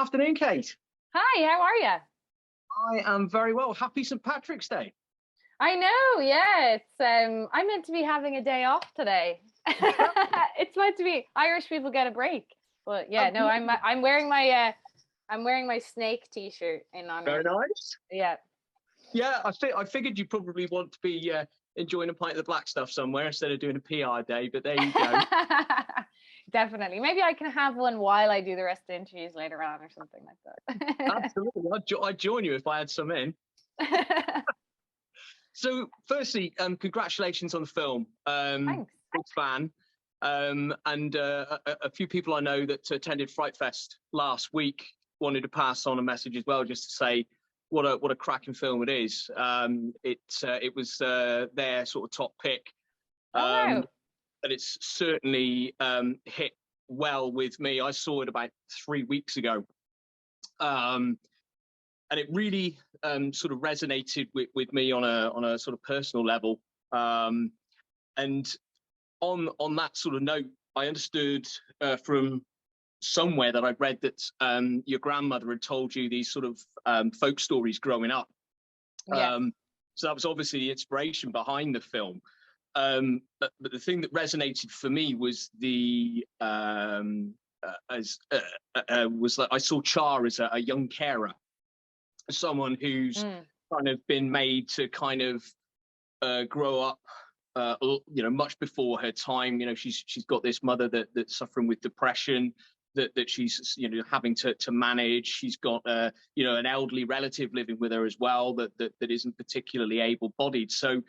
Afternoon, Kate. Hi, how are you? I am very well. Happy St. Patrick's Day. I know, yeah. I'm meant to be having a day off today. It's meant to be Irish people get a break. But yeah, no, I'm wearing my snake t-shirt in Very honor. nice. Yeah. Yeah, I figured you probably want to be enjoying a pint of the black stuff somewhere instead of doing a PR day, but there you go. Definitely. Maybe I can have one while I do the rest of the interviews later on or something like that. Absolutely. I'd join you if I had some in. So, firstly, congratulations on the film. Thanks. Big fan. And a few people I know that attended Fright Fest last week wanted to pass on a message as well, just to say what a cracking film it is. It was their sort of top pick, Oh, wow. and it's certainly hit well with me. I saw it about 3 weeks ago, and it really sort of resonated with me on a sort of personal level. And on that sort of note, I understood from somewhere that I'd read that your grandmother had told you these sort of folk stories growing up. Yeah. So that was obviously the inspiration behind the film. But the thing that resonated for me was was that I saw Char as a young carer, someone who's kind of been made to kind of grow up much before her time. She's got this mother that's suffering with depression that she's having to manage. She's got an elderly relative living with her as well that isn't particularly able-bodied. So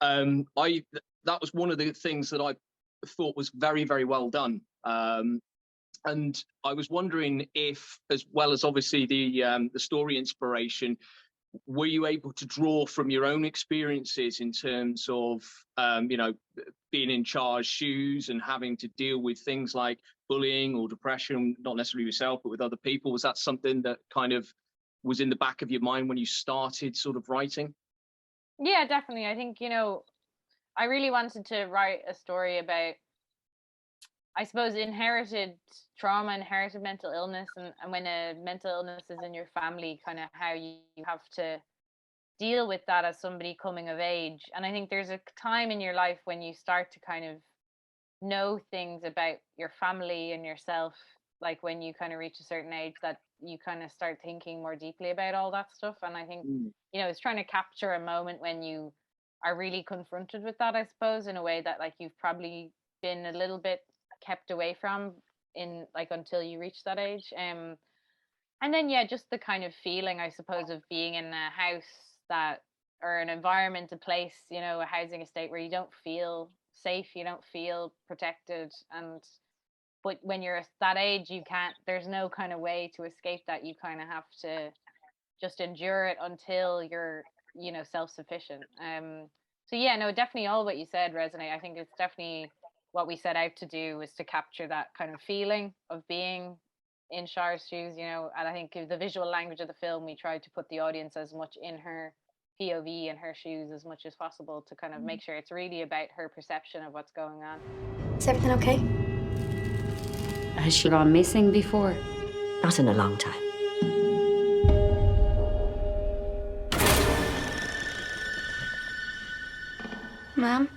that was one of the things that I thought was very, very well done. And I was wondering if, as well as obviously the story inspiration, were you able to draw from your own experiences in terms of being in Char's shoes and having to deal with things like bullying or depression, not necessarily yourself but with other people? Was that something that kind of was in the back of your mind when you started sort of writing? Yeah, definitely. I think, I really wanted to write a story about, I suppose, inherited trauma, inherited mental illness, and when a mental illness is in your family, kind of how you have to deal with that as somebody coming of age. And I think there's a time in your life when you start to kind of know things about your family and yourself, like when you kind of reach a certain age, that you kind of start thinking more deeply about all that stuff. And I think, it's trying to capture a moment when you are really confronted with that, I suppose, in a way that like you've probably been a little bit kept away from in like until you reach that age. And then just the kind of feeling, I suppose, of being in a house that, or an environment, a place, a housing estate where you don't feel safe, you don't feel protected. But when you're at that age, there's no kind of way to escape that. You kind of have to just endure it until you're self-sufficient. So yeah, no, definitely all what you said resonate. I think it's definitely what we set out to do, was to capture that kind of feeling of being in Char's shoes, and I think the visual language of the film, we tried to put the audience as much in her POV and her shoes as much as possible, to kind of make sure it's really about her perception of what's going on. Is everything okay? Has she gone missing before? Not in a long time. Ma'am?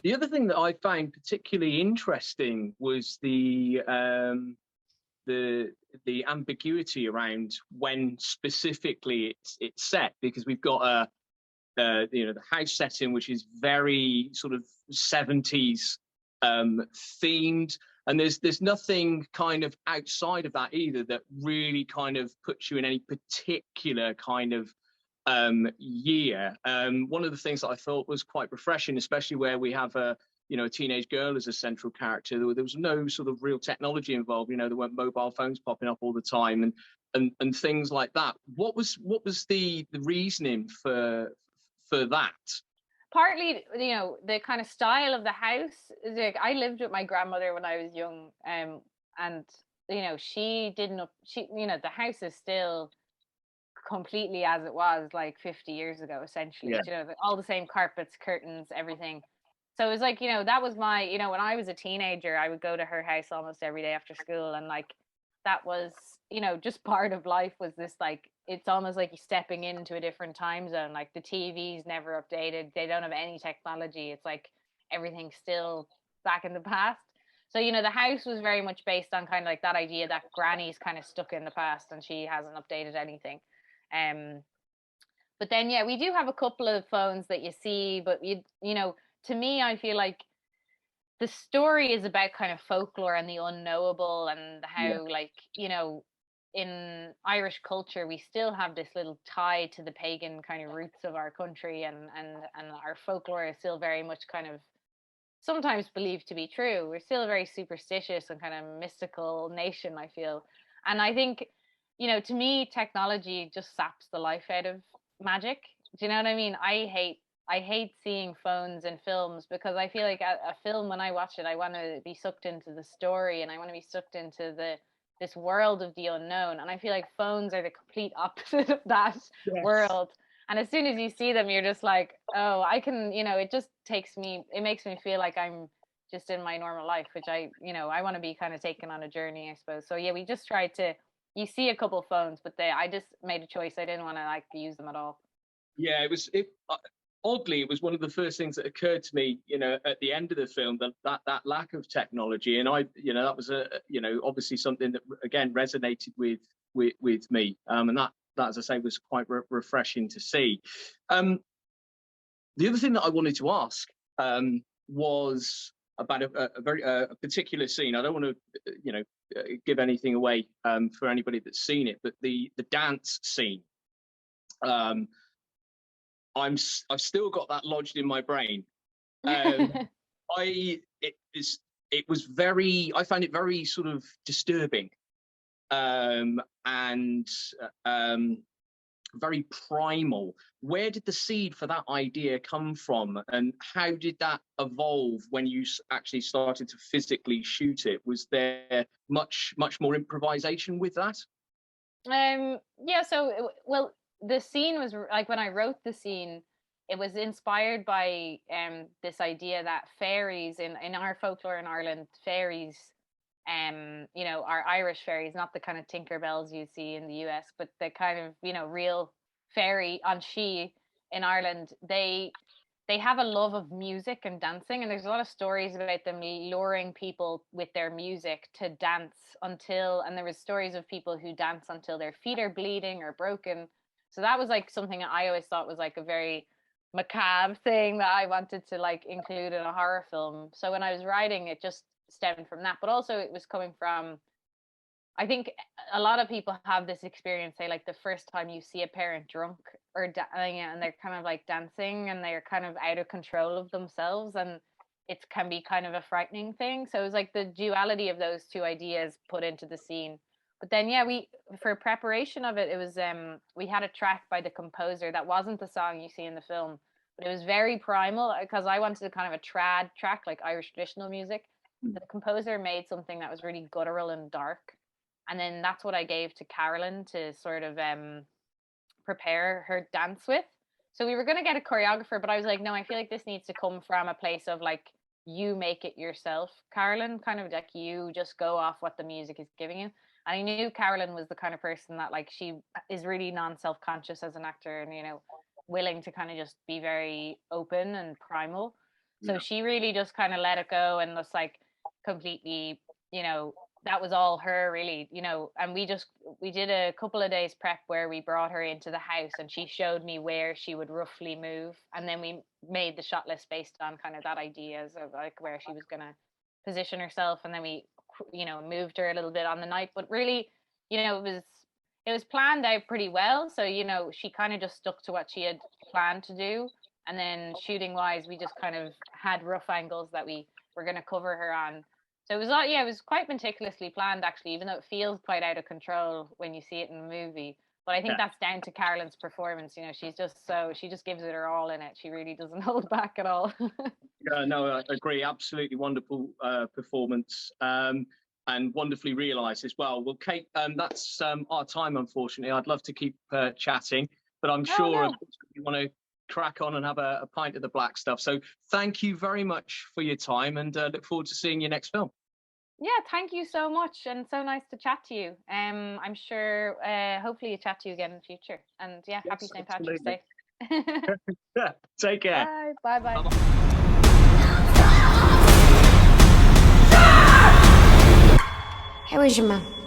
The other thing that I found particularly interesting was the ambiguity around when specifically it's set, because we've got the house setting, which is very sort of 70s themed, and there's nothing kind of outside of that either that really kind of puts you in any particular kind of year. One of the things that I thought was quite refreshing, especially where we have a teenage girl as a central character, there was no sort of real technology involved. There weren't mobile phones popping up all the time and things like that. What was the reasoning for that? Partly, the kind of style of the house. Like, I lived with my grandmother when I was young, and she didn't. The house is still completely as it was like 50 years ago, essentially. Yeah. All the same carpets, curtains, everything. So it was like, that was my, when I was a teenager, I would go to her house almost every day after school. And like, that was, just part of life was this, like, it's almost like you're stepping into a different time zone. Like the TV's never updated. They don't have any technology. It's like everything's still back in the past. So, the house was very much based on kind of like that idea that Granny's kind of stuck in the past and she hasn't updated anything. But then, yeah, we do have a couple of phones that you see, but to me, I feel like the story is about kind of folklore and the unknowable and how, like, in Irish culture, we still have this little tie to the pagan kind of roots of our country, and our folklore is still very much kind of sometimes believed to be true. We're still a very superstitious and kind of mystical nation, I feel. And I think, to me, technology just saps the life out of magic. Do you know what I mean? I hate seeing phones in films because I feel like a film, when I watch it, I want to be sucked into the story and I want to be sucked into this world of the unknown. And I feel like phones are the complete opposite of that world. And as soon as you see them, you're just like, oh, I can, it just it makes me feel like I'm just in my normal life, which I want to be kind of taken on a journey, I suppose. So yeah, we just tried to, you see a couple phones, but I just made a choice. I didn't want to like use them at all. Yeah, oddly, it was one of the first things that occurred to me, at the end of the film, that lack of technology. And that was obviously something that again resonated with me. And that, as I say, was quite refreshing to see. The other thing that I wanted to ask was about a very particular scene. I don't want to, give anything away for anybody that's seen it, but the dance scene. I've still got that lodged in my brain. I found it very sort of disturbing, and very primal. Where did the seed for that idea come from, and how did that evolve when you actually started to physically shoot it? Was there much more improvisation with that? Yeah. So, well, the scene was like, when I wrote the scene, it was inspired by this idea that fairies in our folklore in Ireland, fairies, our Irish fairies, not the kind of Tinkerbells you see in the US, but the kind of real fairy on she in Ireland, they have a love of music and dancing, and there's a lot of stories about them luring people with their music to dance and there was stories of people who dance until their feet are bleeding or broken. So that was like something I always thought was like a very macabre thing that I wanted to like include in a horror film. So when I was writing, it just stemmed from that, but also it was coming from, I think a lot of people have this experience, say like the first time you see a parent drunk or and they're kind of like dancing and they're kind of out of control of themselves, and it can be kind of a frightening thing. So it was like the duality of those two ideas put into the scene. But then, yeah, for preparation of it, it was we had a track by the composer that wasn't the song you see in the film, but it was very primal because I wanted a kind of a trad track, like Irish traditional music. The composer made something that was really guttural and dark, and then that's what I gave to Carolyn to sort of prepare her dance with. So we were going to get a choreographer, but I was like, no, I feel like this needs to come from a place of like, you make it yourself, Carolyn, kind of like you just go off what the music is giving you. And I knew Carolyn was the kind of person that like, she is really non-self-conscious as an actor and, willing to kind of just be very open and primal. So she really just kind of let it go and was like completely, that was all her really, and we did a couple of days prep where we brought her into the house and she showed me where she would roughly move. And then we made the shot list based on kind of that ideas of like where she was going to position herself. And then we, moved her a little bit on the night, but really, it was planned out pretty well. So, she kind of just stuck to what she had planned to do. And then shooting wise, we just kind of had rough angles that we were going to cover her on. So it was it was quite meticulously planned actually, even though it feels quite out of control when you see it in the movie. But I think that's down to Carolyn's performance. She just gives it her all in it. She really doesn't hold back at all. Yeah, no, I agree. Absolutely wonderful performance, and wonderfully realised as well. Well, Kate, that's our time, unfortunately. I'd love to keep chatting, but I'm sure you want to crack on and have a pint of the black stuff. So thank you very much for your time, and look forward to seeing your next film. Yeah, thank you so much, and so nice to chat to you. I'm sure, hopefully, you chat to you again in the future. And yeah, Yes, happy St. Patrick's Day. Take care. Bye. Bye. How is your mom?